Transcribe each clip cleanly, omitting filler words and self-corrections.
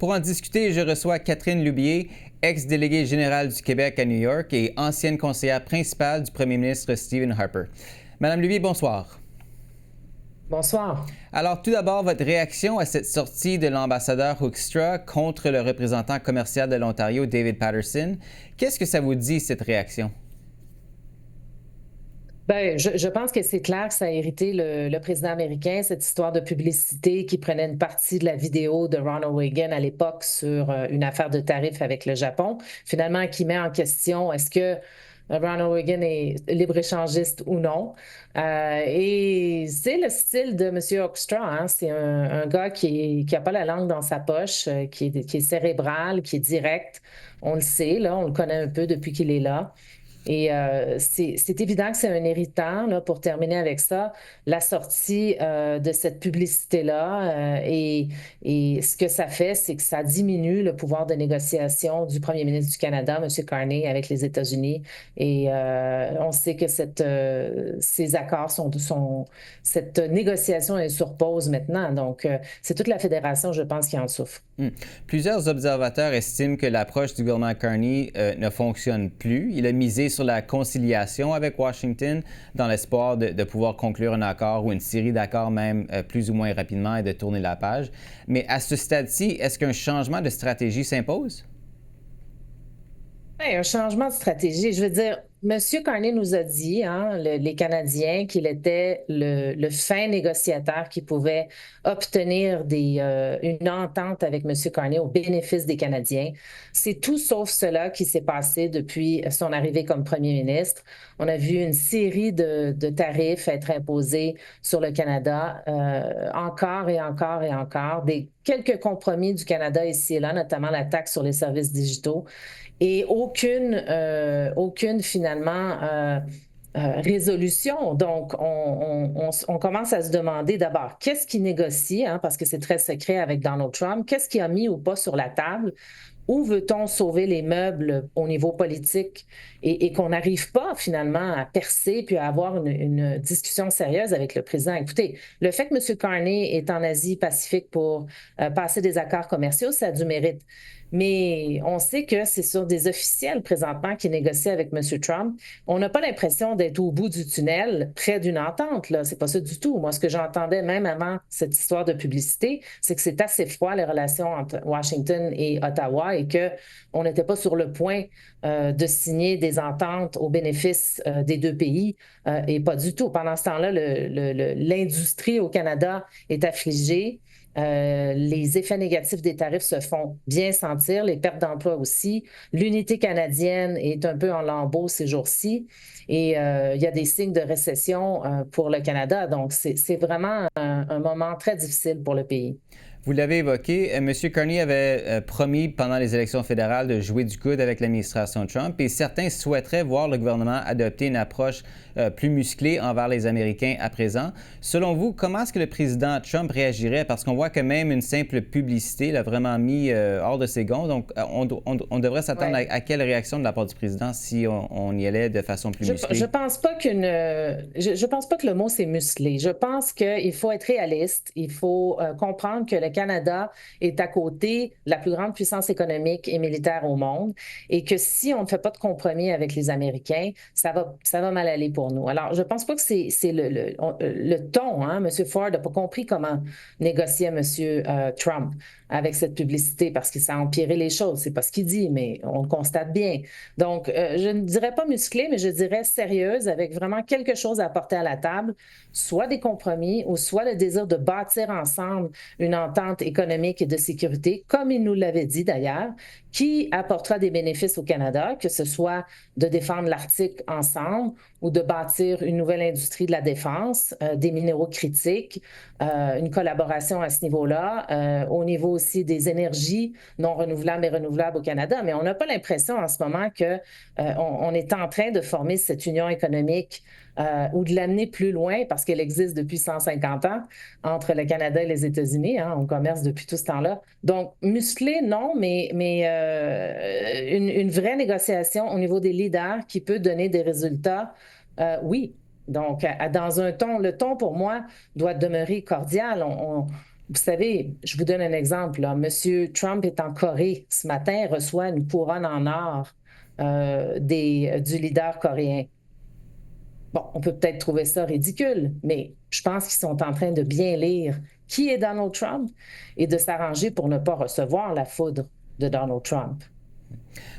Pour en discuter, je reçois Catherine Lubier, ex-déléguée générale du Québec à New York et ancienne conseillère principale du premier ministre Stephen Harper. Madame Lubier, bonsoir. Bonsoir. Alors, tout d'abord, votre réaction à cette sortie de l'ambassadeur Hoekstra contre le représentant commercial de l'Ontario, David Patterson. Qu'est-ce que ça vous dit, cette réaction? Ben, je pense que c'est clair que ça a hérité le président américain, cette histoire de publicité qui prenait une partie de la vidéo de Ronald Reagan à l'époque sur une affaire de tarifs avec le Japon, finalement qui met en question est-ce que Ronald Reagan est libre-échangiste ou non. Et c'est le style de M. Hoekstra, hein? C'est un gars qui n'a pas la langue dans sa poche, qui est cérébral, qui est direct. On le sait, là, on le connaît un peu depuis qu'il est là. Et c'est évident que c'est un irritant, là, pour terminer avec ça, la sortie de cette publicité-là. Et ce que ça fait, c'est que ça diminue le pouvoir de négociation du premier ministre du Canada, M. Carney, avec les États-Unis. Et on sait que ces accords cette négociation est sur pause maintenant. Donc, c'est toute la fédération, je pense, qui en souffre. Plusieurs observateurs estiment que l'approche du gouvernement Carney ne fonctionne plus. Il a misé sur la conciliation avec Washington dans l'espoir de pouvoir conclure un accord ou une série d'accords même plus ou moins rapidement et de tourner la page. Mais à ce stade-ci, est-ce qu'un changement de stratégie s'impose? Ouais, un changement de stratégie. Je veux dire, M. Carney nous a dit, hein, les Canadiens, qu'il était le fin négociateur qui pouvait obtenir une entente avec M. Carney au bénéfice des Canadiens. C'est tout sauf cela qui s'est passé depuis son arrivée comme premier ministre. On a vu une série de tarifs être imposés sur le Canada, encore et encore et encore, quelques compromis du Canada ici et là, notamment la taxe sur les services digitaux et aucune finalement résolution. Donc, on commence à se demander d'abord qu'est-ce qui négocie, hein, parce que c'est très secret avec Donald Trump, qu'est-ce qui a mis ou pas sur la table? Où veut-on sauver les meubles au niveau politique et qu'on n'arrive pas finalement à percer puis à avoir une discussion sérieuse avec le président? Écoutez, le fait que M. Carney est en Asie-Pacifique pour passer des accords commerciaux, ça a du mérite. Mais on sait que c'est sur des officiels présentement qui négocient avec M. Trump. On n'a pas l'impression d'être au bout du tunnel, près d'une entente. Là, c'est pas ça du tout. Moi, ce que j'entendais même avant cette histoire de publicité, c'est que c'est assez froid les relations entre Washington et Ottawa et que on n'était pas sur le point de signer des ententes au bénéfice des deux pays et pas du tout. Pendant ce temps-là, l'industrie au Canada est affligée. Les effets négatifs des tarifs se font bien sentir, les pertes d'emplois aussi. L'unité canadienne est un peu en lambeaux ces jours-ci et il y a des signes de récession pour le Canada. Donc, c'est vraiment un moment très difficile pour le pays. Vous l'avez évoqué, M. Carney avait promis pendant les élections fédérales de jouer du coude avec l'administration Trump et certains souhaiteraient voir le gouvernement adopter une approche plus musclée envers les Américains à présent. Selon vous, comment est-ce que le président Trump réagirait? Parce qu'on voit que même une simple publicité l'a vraiment mis hors de ses gonds. Donc, on devrait s'attendre Ouais. à quelle réaction de la part du président si on y allait de façon plus musclée? Je pense pas que le mot c'est musclé. Je pense qu'il faut être réaliste. Il faut comprendre que le Canada est à côté de la plus grande puissance économique et militaire au monde et que si on ne fait pas de compromis avec les Américains, ça va mal aller pour nous. Alors, je pense pas que c'est le ton. Hein? M. Ford n'a pas compris comment négocier M. Trump avec cette publicité parce que ça a empiré les choses. C'est pas ce qu'il dit, mais on le constate bien. Donc, je ne dirais pas musclé, mais je dirais sérieuse, avec vraiment quelque chose à apporter à la table, soit des compromis ou soit le désir de bâtir ensemble une entente économique et de sécurité, comme il nous l'avait dit d'ailleurs, qui apportera des bénéfices au Canada, que ce soit de défendre l'Arctique ensemble ou de bâtir une nouvelle industrie de la défense, des minéraux critiques, une collaboration à ce niveau-là, au niveau aussi des énergies non renouvelables et renouvelables au Canada. Mais on n'a pas l'impression en ce moment que on est en train de former cette union économique ou de l'amener plus loin parce qu'elle existe depuis 150 ans entre le Canada et les États-Unis. Hein, on commerce depuis tout ce temps-là. Donc, musclé, non, mais une vraie négociation au niveau des leaders qui peut donner des résultats, oui. Donc, dans un ton, le ton pour moi doit demeurer cordial. Vous savez, je vous donne un exemple, là. Monsieur Trump est en Corée ce matin, reçoit une couronne en or du leader coréen. Bon, on peut peut-être trouver ça ridicule, mais je pense qu'ils sont en train de bien lire qui est Donald Trump et de s'arranger pour ne pas recevoir la foudre de Donald Trump.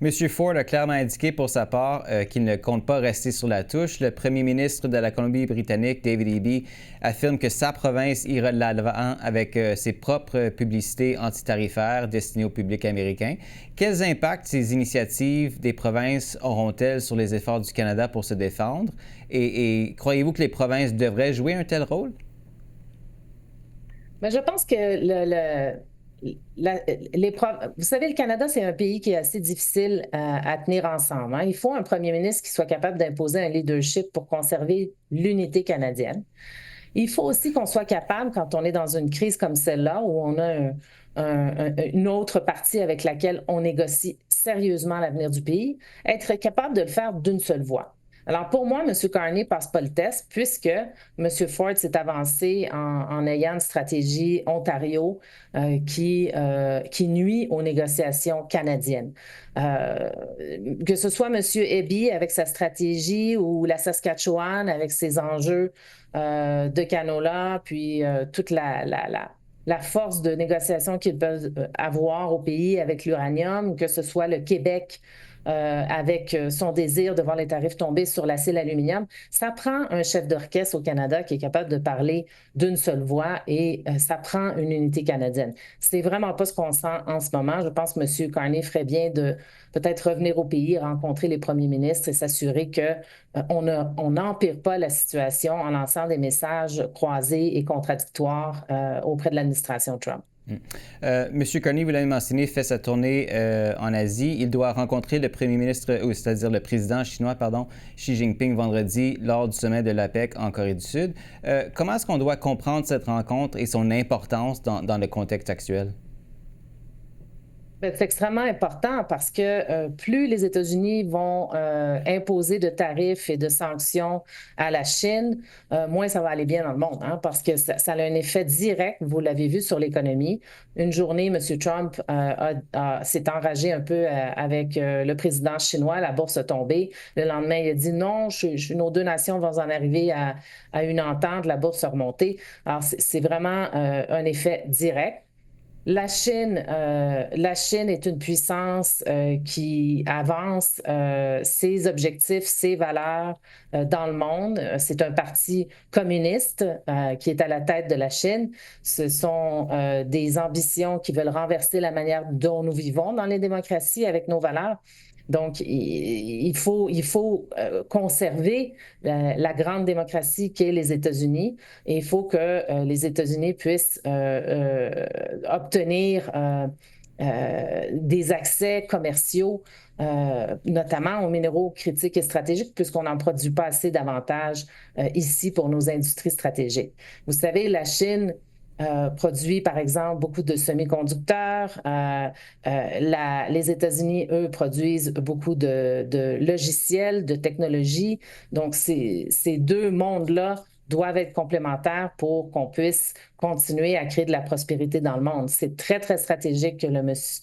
M. Ford a clairement indiqué pour sa part qu'il ne compte pas rester sur la touche. Le premier ministre de la Colombie-Britannique, David Eby, affirme que sa province ira de l'avant avec ses propres publicités antitarifaires destinées au public américain. Quels impacts ces initiatives des provinces auront-elles sur les efforts du Canada pour se défendre? Et croyez-vous que les provinces devraient jouer un tel rôle? Mais je pense que vous savez, le Canada, c'est un pays qui est assez difficile à tenir ensemble, hein. Il faut un premier ministre qui soit capable d'imposer un leadership pour conserver l'unité canadienne. Il faut aussi qu'on soit capable, quand on est dans une crise comme celle-là, où on a une autre partie avec laquelle on négocie sérieusement l'avenir du pays, être capable de le faire d'une seule voix. Alors pour moi, M. Carney ne passe pas le test puisque M. Ford s'est avancé en ayant une stratégie Ontario qui nuit aux négociations canadiennes. Euh, que ce soit M. Eby avec sa stratégie ou la Saskatchewan avec ses enjeux de canola, puis toute la force de négociation qu'ils peuvent avoir au pays avec l'uranium, que ce soit le Québec avec son désir de voir les tarifs tomber sur l'acier, l'aluminium. Ça prend un chef d'orchestre au Canada qui est capable de parler d'une seule voix et ça prend une unité canadienne. C'est vraiment pas ce qu'on sent en ce moment. Je pense que M. Carney ferait bien de peut-être revenir au pays, rencontrer les premiers ministres et s'assurer que on n'empire pas la situation en lançant des messages croisés et contradictoires auprès de l'administration Trump. Monsieur Carney, vous l'avez mentionné, fait sa tournée en Asie. Il doit rencontrer le premier ministre, c'est-à-dire le président chinois, pardon, Xi Jinping, vendredi, lors du sommet de l'APEC en Corée du Sud. Comment est-ce qu'on doit comprendre cette rencontre et son importance dans le contexte actuel? Ben, c'est extrêmement important parce que plus les États-Unis vont imposer de tarifs et de sanctions à la Chine, moins ça va aller bien dans le monde, hein, parce que ça a un effet direct, vous l'avez vu, sur l'économie. Une journée, M. Trump s'est enragé un peu avec le président chinois, la bourse a tombé. Le lendemain, il a dit non, nos deux nations vont en arriver à une entente, la bourse a remonté. Alors, c'est vraiment un effet direct. La Chine est une puissance qui avance ses objectifs, ses valeurs dans le monde. C'est un parti communiste qui est à la tête de la Chine. Ce sont des ambitions qui veulent renverser la manière dont nous vivons dans les démocraties avec nos valeurs. Donc, il faut conserver la grande démocratie qu'est les États-Unis et il faut que les États-Unis puissent obtenir des accès commerciaux, notamment aux minéraux critiques et stratégiques, puisqu'on n'en produit pas assez davantage ici pour nos industries stratégiques. Vous savez, la Chine produit, par exemple, beaucoup de semi-conducteurs. Les États-Unis, eux, produisent beaucoup de logiciels, de technologies. Donc, ces deux mondes-là doivent être complémentaires pour qu'on puisse continuer à créer de la prospérité dans le monde. C'est très, très stratégique que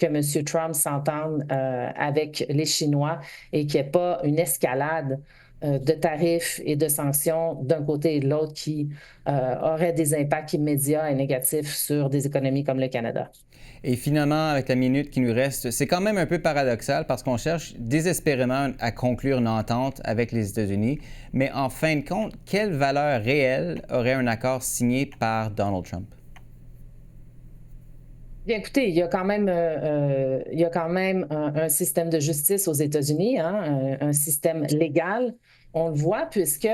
M. Trump s'entende avec les Chinois et qu'il n'y ait pas une escalade de tarifs et de sanctions d'un côté et de l'autre qui auraient des impacts immédiats et négatifs sur des économies comme le Canada. Et finalement, avec la minute qui nous reste, c'est quand même un peu paradoxal parce qu'on cherche désespérément à conclure une entente avec les États-Unis. Mais en fin de compte, quelle valeur réelle aurait un accord signé par Donald Trump? Bien, écoutez, il y a quand même un système de justice aux États-Unis, hein, un système légal. On le voit puisque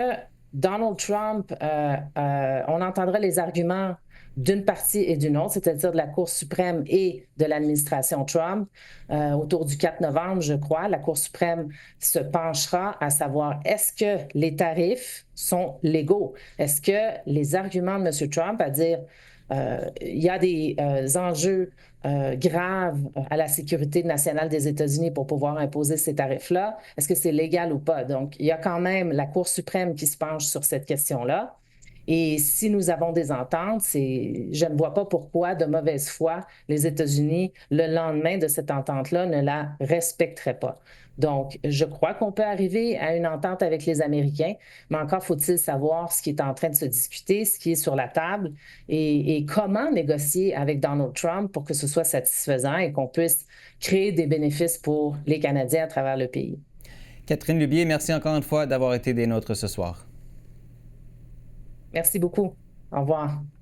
Donald Trump, on entendra les arguments d'une partie et d'une autre, c'est-à-dire de la Cour suprême et de l'administration Trump. Autour du 4 novembre, je crois, la Cour suprême se penchera à savoir est-ce que les tarifs sont légaux? Est-ce que les arguments de M. Trump à dire il y a des enjeux graves à la sécurité nationale des États-Unis pour pouvoir imposer ces tarifs-là. Est-ce que c'est légal ou pas? Donc, il y a quand même la Cour suprême qui se penche sur cette question-là. Et si nous avons des ententes, je ne vois pas pourquoi, de mauvaise foi, les États-Unis, le lendemain de cette entente-là, ne la respecteraient pas. Donc, je crois qu'on peut arriver à une entente avec les Américains, mais encore faut-il savoir ce qui est en train de se discuter, ce qui est sur la table et comment négocier avec Donald Trump pour que ce soit satisfaisant et qu'on puisse créer des bénéfices pour les Canadiens à travers le pays. Catherine Lubier, merci encore une fois d'avoir été des nôtres ce soir. Merci beaucoup. Au revoir.